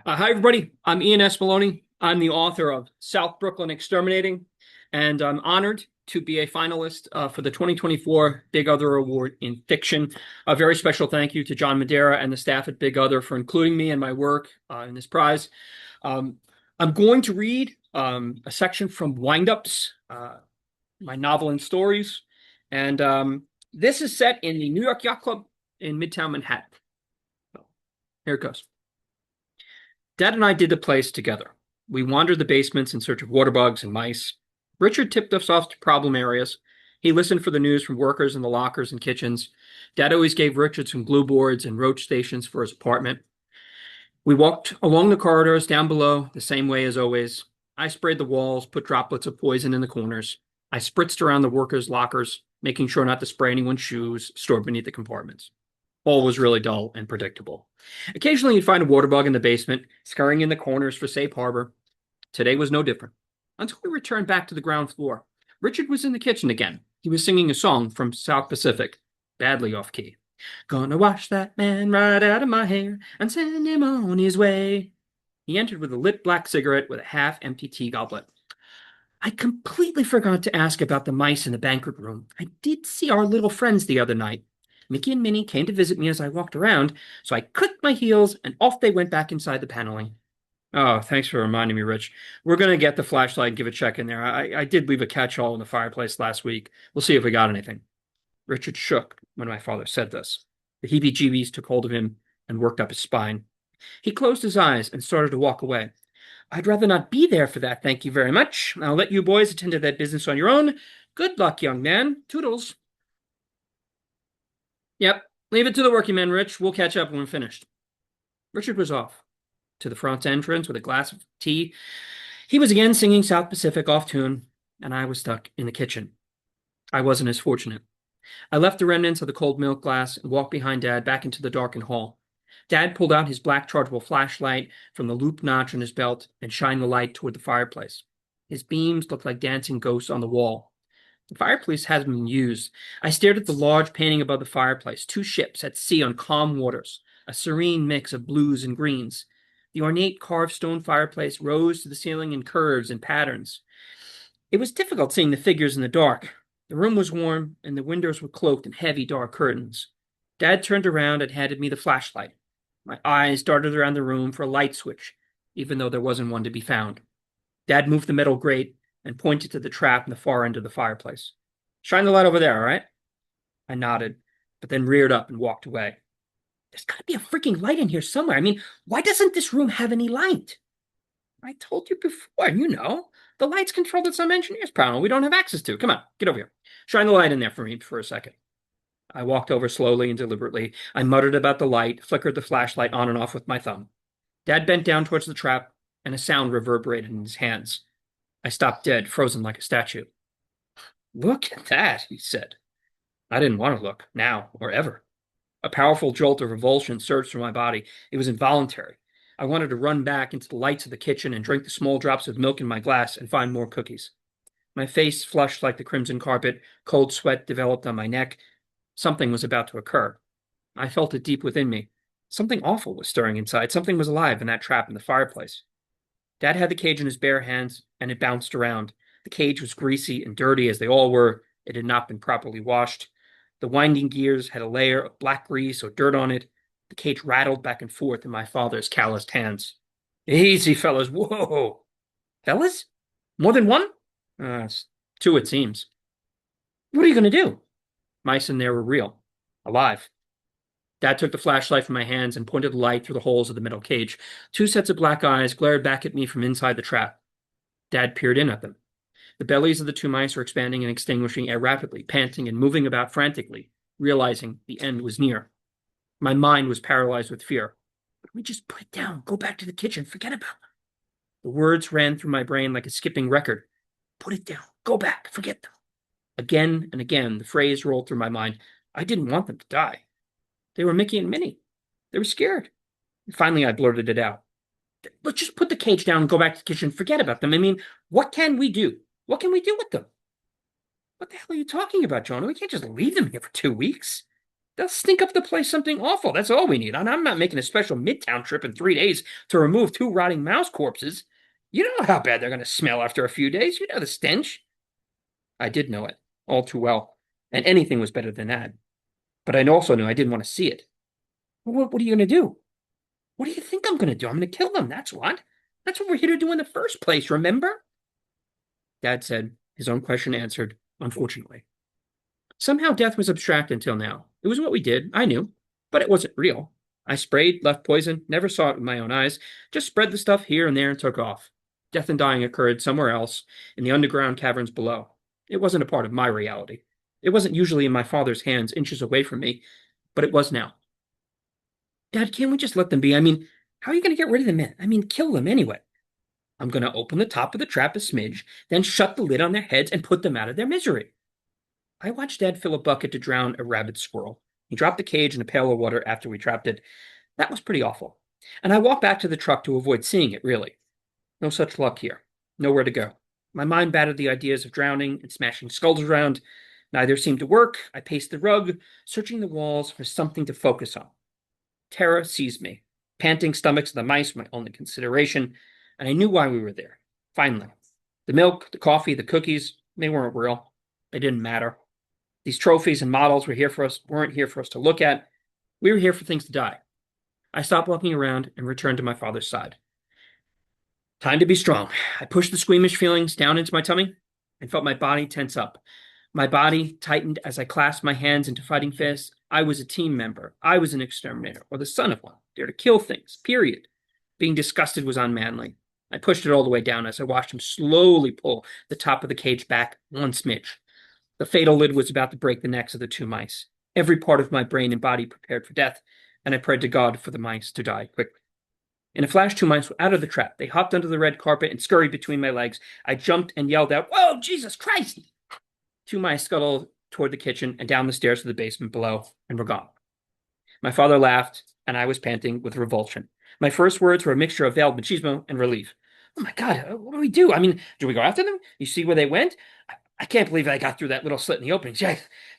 Hi, everybody. I'm Ian S. Maloney. I'm the author of South Brooklyn Exterminating, and I'm honored to be a finalist for the 2024 Big Other Award in Fiction. A very special thank you to John Madera and the staff at Big Other for including me and my work in this prize. Um, I'm going to read a section from Windups, my novel and stories, and this is set in the New York Yacht Club in Midtown Manhattan. So, here it goes. Dad and I did the place together. We wandered the basements in search of water bugs and mice. Richard tipped us off to problem areas. He listened for the news from workers in the lockers and kitchens. Dad always gave Richard some glue boards and roach stations for his apartment. We walked along the corridors down below, the same way as always. I sprayed the walls, put droplets of poison in the corners. I spritzed around the workers' lockers, making sure not to spray anyone's shoes stored beneath the compartments. All was really dull and predictable. Occasionally, you'd find a water bug in the basement, scurrying in the corners for safe harbor. Today was no different. Until we returned back to the ground floor. Richard was in the kitchen again. He was singing a song from South Pacific, badly off key. Gonna wash that man right out of my hair and send him on his way. He entered with a lit black cigarette with a half-empty tea goblet. I completely forgot to ask about the mice in the banquet room. I did see our little friends the other night. Mickey and Minnie came to visit me as I walked around, so I clicked my heels and off they went back inside the paneling. Oh, thanks for reminding me, Rich. We're going to get the flashlight and give a check in there. I did leave a catch-all in the fireplace last week. We'll see if we got anything. Richard shook when my father said this. The heebie-jeebies took hold of him and worked up his spine. He closed his eyes and started to walk away. I'd rather not be there for that, thank you very much. I'll let you boys attend to that business on your own. Good luck, young man. Toodles. Yep, leave it to the working men, Rich. We'll catch up when we're finished. Richard was off to the front entrance with a glass of tea. He was again singing South Pacific off tune, and I was stuck in the kitchen. I wasn't as fortunate. I left the remnants of the cold milk glass and walked behind Dad back into the darkened hall. Dad pulled out his black chargeable flashlight from the loop notch on his belt and shined the light toward the fireplace. His beams looked like dancing ghosts on the wall. The fireplace hasn't been used. I stared at the large painting above the fireplace, two ships at sea on calm waters, a serene mix of blues and greens. The ornate carved stone fireplace rose to the ceiling in curves and patterns. It was difficult seeing the figures in the dark. The room was warm, and the windows were cloaked in heavy, dark curtains. Dad turned around and handed me the flashlight. My eyes darted around the room for a light switch, even though there wasn't one to be found. Dad moved the metal grate and pointed to the trap in the far end of the fireplace. Shine the light over there, all right? I nodded, but then reared up and walked away. There's got to be a freaking light in here somewhere. I mean, why doesn't this room have any light? I told you before, you know. The light's controlled at some engineer's panel we don't have access to. Come on, get over here. Shine the light in there for me for a second. I walked over slowly and deliberately. I muttered about the light, flickered the flashlight on and off with my thumb. Dad bent down towards the trap, and a sound reverberated in his hands. I stopped dead, frozen like a statue. Look at that, he said. I didn't want to look, now or ever. A powerful jolt of revulsion surged through my body. It was involuntary. I wanted to run back into the lights of the kitchen and drink the small drops of milk in my glass and find more cookies. My face flushed like the crimson carpet. Cold sweat developed on my neck. Something was about to occur. I felt it deep within me. Something awful was stirring inside. Something was alive in that trap in the fireplace. Dad had the cage in his bare hands, and it bounced around. The cage was greasy and dirty, as they all were. It had not been properly washed. The winding gears had a layer of black grease or dirt on it. The cage rattled back and forth in my father's calloused hands. Easy, fellas. Whoa. Fellas? More than one? It's two, it seems. What are you going to do? Mice in there were real. Alive. Dad took the flashlight from my hands and pointed the light through the holes of the metal cage. Two sets of black eyes glared back at me from inside the trap. Dad peered in at them. The bellies of the two mice were expanding and extinguishing rapidly, panting and moving about frantically, realizing the end was near. My mind was paralyzed with fear. But we just put it down, go back to the kitchen, forget about them. The words ran through my brain like a skipping record. Put it down, go back, forget them. Again and again, the phrase rolled through my mind. I didn't want them to die. They were Mickey and Minnie. They were scared. And finally, I blurted it out. Let's just put the cage down and go back to the kitchen. Forget about them. I mean, what can we do? What can we do with them? What the hell are you talking about, Jonah? We can't just leave them here for 2 weeks. They'll stink up the place something awful. That's all we need. And I'm not making a special midtown trip in 3 days to remove 2 rotting mouse corpses. You know how bad they're going to smell after a few days. You know the stench. I did know it, all too well. And anything was better than that. But I also knew I didn't want to see it. What are you going to do? What do you think I'm going to do? I'm going to kill them, that's what. That's what we're here to do in the first place, remember? Dad said, his own question answered, unfortunately. Somehow death was abstract until now. It was what we did, I knew, but it wasn't real. I sprayed, left poison, never saw it with my own eyes, just spread the stuff here and there and took off. Death and dying occurred somewhere else, in the underground caverns below. It wasn't a part of my reality. It wasn't usually in my father's hands, inches away from me, but it was now. Dad, can't we just let them be? I mean, how are you going to get rid of them? I mean, kill them anyway. I'm going to open the top of the trap a smidge, then shut the lid on their heads and put them out of their misery. I watched Dad fill a bucket to drown a rabid squirrel. He dropped the cage in a pail of water after we trapped it. That was pretty awful. And I walked back to the truck to avoid seeing it, really. No such luck here. Nowhere to go. My mind battered the ideas of drowning and smashing skulls around. Neither seemed to work. I paced the rug, searching the walls for something to focus on. Terror seized me. Panting stomachs of the mice, my only consideration, and I knew why we were there. Finally. The milk, the coffee, the cookies, they weren't real. They didn't matter. These trophies and models weren't here for us to look at. We were here for things to die. I stopped walking around and returned to my father's side. Time to be strong. I pushed the squeamish feelings down into my tummy and felt my body tense up. My body tightened as I clasped my hands into fighting fists. I was a team member. I was an exterminator, or the son of one. Dare to kill things, period. Being disgusted was unmanly. I pushed it all the way down as I watched him slowly pull the top of the cage back one smidge. The fatal lid was about to break the necks of the 2 mice. Every part of my brain and body prepared for death, and I prayed to God for the mice to die quickly. In a flash, 2 mice were out of the trap. They hopped onto the red carpet and scurried between my legs. I jumped and yelled out, "Whoa, Jesus Christ!" 2 mice scuttled toward the kitchen and down the stairs to the basement below, and were gone. My father laughed, and I was panting with revulsion. My first words were a mixture of veiled machismo and relief. Oh my God, what do we do? I mean, do we go after them? You see where they went? I can't believe I got through that little slit in the openings. Yeah,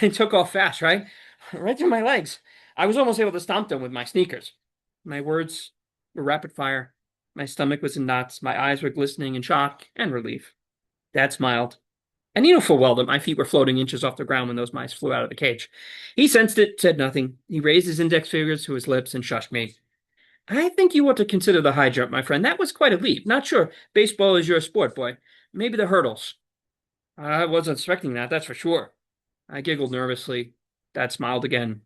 it took off fast, right? Right through my legs. I was almost able to stomp them with my sneakers. My words were rapid fire. My stomach was in knots. My eyes were glistening in shock and relief. Dad smiled. And you know full well that my feet were floating inches off the ground when those mice flew out of the cage. He sensed it, said nothing. He raised his index fingers to his lips and shushed me. I think you ought to consider the high jump, my friend. That was quite a leap. Not sure baseball is your sport, boy. Maybe the hurdles. I wasn't expecting that, that's for sure. I giggled nervously. Dad smiled again.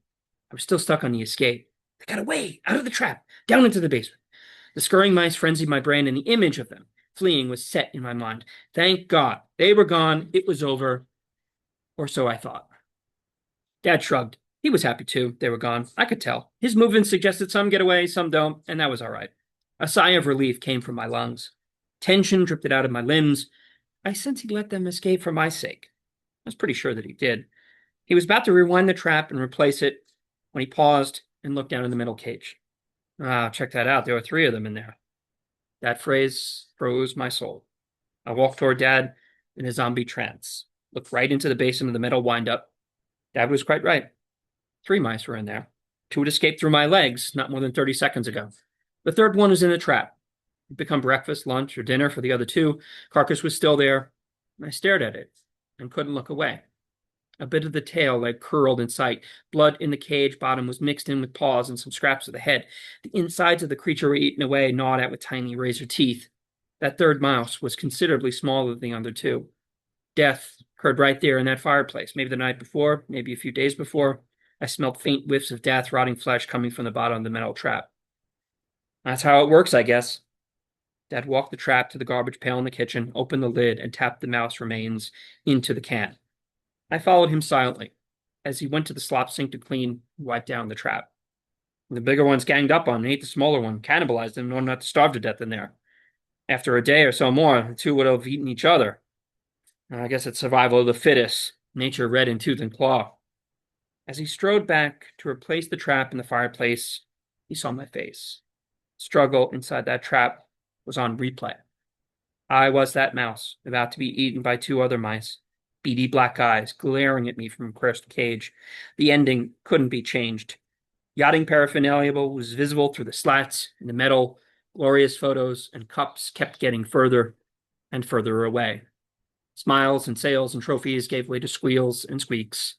I was still stuck on the escape. They got away, out of the trap, down into the basement. The scurrying mice frenzied my brain, and the image of them fleeing was set in my mind. Thank God. They were gone. It was over. Or so I thought. Dad shrugged. He was happy too. They were gone. I could tell. His movements suggested some get away, some don't, and that was all right. A sigh of relief came from my lungs. Tension drifted out of my limbs. I sensed he'd let them escape for my sake. I was pretty sure that he did. He was about to rewind the trap and replace it when he paused and looked down in the middle cage. Ah, check that out. There were 3 of them in there. That phrase froze my soul. I walked toward Dad in a zombie trance, looked right into the basin of the metal windup. Dad was quite right. 3 mice were in there. 2 had escaped through my legs not more than 30 seconds ago. The third one was in the trap. It'd become breakfast, lunch, or dinner for the other 2. Carcass was still there. I stared at it and couldn't look away. A bit of the tail lay curled in sight. Blood in the cage bottom was mixed in with paws and some scraps of the head. The insides of the creature were eaten away, gnawed at with tiny razor teeth. That third mouse was considerably smaller than the other 2. Death occurred right there in that fireplace, maybe the night before, maybe a few days before. I smelled faint whiffs of death, rotting flesh coming from the bottom of the metal trap. That's how it works, I guess. Dad walked the trap to the garbage pail in the kitchen, opened the lid, and tapped the mouse remains into the can. I followed him silently as he went to the slop sink to clean and wipe down the trap. The bigger ones ganged up on and ate the smaller one, cannibalized him in order not to starve to death in there. After a day or so more, the 2 would have eaten each other. I guess it's survival of the fittest, nature red in tooth and claw. As he strode back to replace the trap in the fireplace, he saw my face. Struggle inside that trap was on replay. I was that mouse, about to be eaten by 2 other mice. beady black eyes glaring at me from across the cage. The ending couldn't be changed. Yachting paraphernalia was visible through the slats in the metal. Glorious photos and cups kept getting further and further away. Smiles and sails and trophies gave way to squeals and squeaks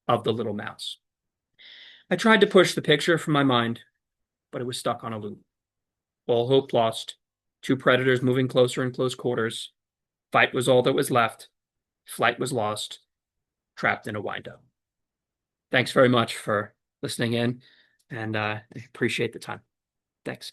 of the little mouse. I tried to push the picture from my mind, but it was stuck on a loop. All hope lost. Two predators moving closer in close quarters. Fight was all that was left. Flight was lost. Trapped in a window. Thanks very much for listening in, and I appreciate the time. Thanks.